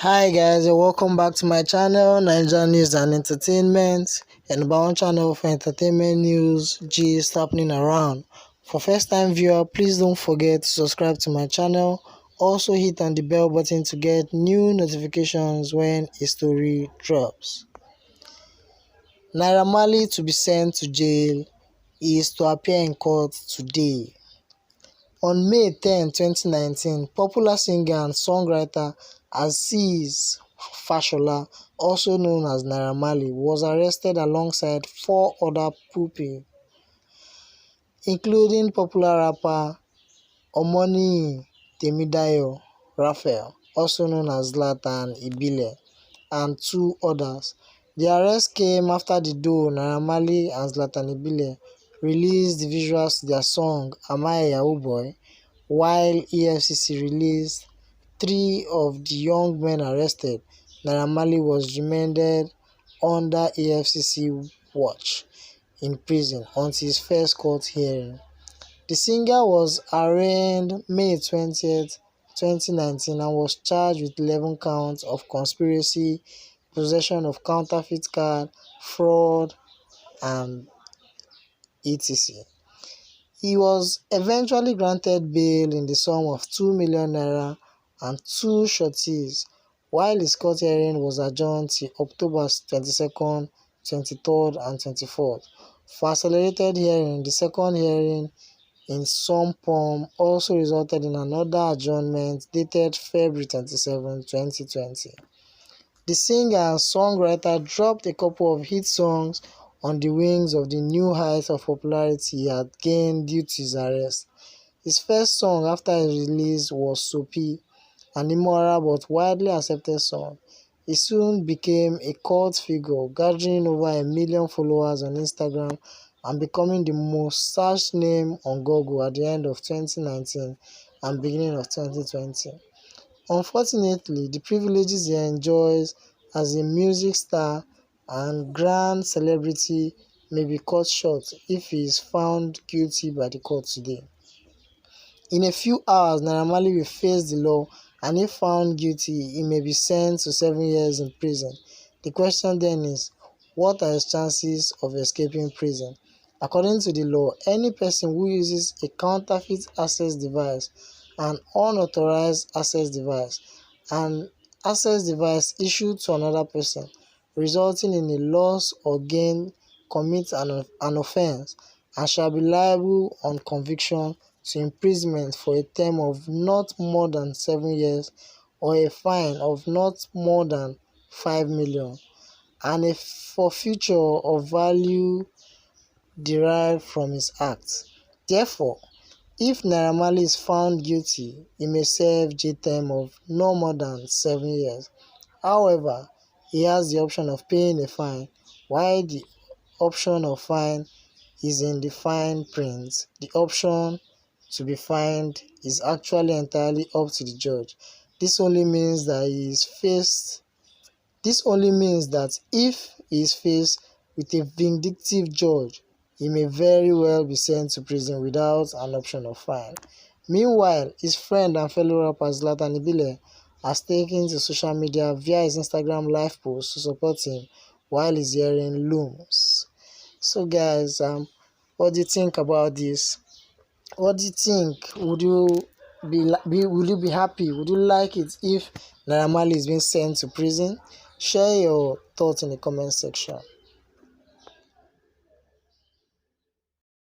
Hi guys, and welcome back to my channel, Niger News and Entertainment, and number one channel for entertainment news gist happening around. For first time viewer, please don't forget to subscribe to my channel. Also hit on the bell button to get new notifications when a story drops. Naira Marley to be sent to jail is to appear in court today. On May 10, 2019, popular singer and songwriter Azeez Fashola, also known as Naira Marley, was arrested alongside 4 other people, including popular rapper Omoniyi Temidayo Raphael, also known as Zlatan Ibile, and 2 others. The arrest came after the duo Naira Marley and Zlatan Ibile released the visuals to their song Am I a Yahoo Boy, while EFCC released 3 of the young men arrested. Naira Marley was remanded under EFCC watch in prison until his first court hearing. The singer was arraigned May 20, 2019 and was charged with 11 counts of conspiracy, possession of counterfeit card, fraud, and etc. He was eventually granted bail in the sum of 2 million naira and 2 sureties, while his court hearing was adjourned till October 22nd, 23rd, and 24th. For accelerated hearing, the second hearing in Sompom also resulted in another adjournment dated February 27, 2020. The singer and songwriter dropped a couple of hit songs on the wings of the new heights of popularity he had gained due to his arrest. His first song after his release was Soapy, an immoral but widely accepted song. He soon became a cult figure, gathering over 1 million followers on Instagram and becoming the most searched name on Google at the end of 2019 and beginning of 2020. Unfortunately, the privileges he enjoys as a music star and grand celebrity may be cut short if he is found guilty by the court today. In a few hours, Naira Marley will face the law, and if found guilty, he may be sent to 7 years in prison. The question then is, what are his chances of escaping prison? According to the law, any person who uses a counterfeit access device, an unauthorized access device, an access device issued to another person, resulting in a loss or gain, commits an offense and shall be liable on conviction to imprisonment for a term of not more than 7 years or a fine of not more than 5 million and a forfeiture of value derived from his acts. Therefore, if Naira Marley is found guilty, he may serve jail term of no more than 7 years. However, he has the option of paying a fine, while the option of fine is in the fine print. The option to be fined is actually entirely up to the judge. This only means that if he is faced with a vindictive judge, he may very well be sent to prison without an option of fine. Meanwhile, his friend and fellow rapper Zlatan Ibile has taken to social media via his Instagram live post to support him while his hearing looms. So guys, what do you think about this? What do you think? Would you be happy? Would you like it if Naira Marley is being sent to prison? Share your thoughts in the comment section.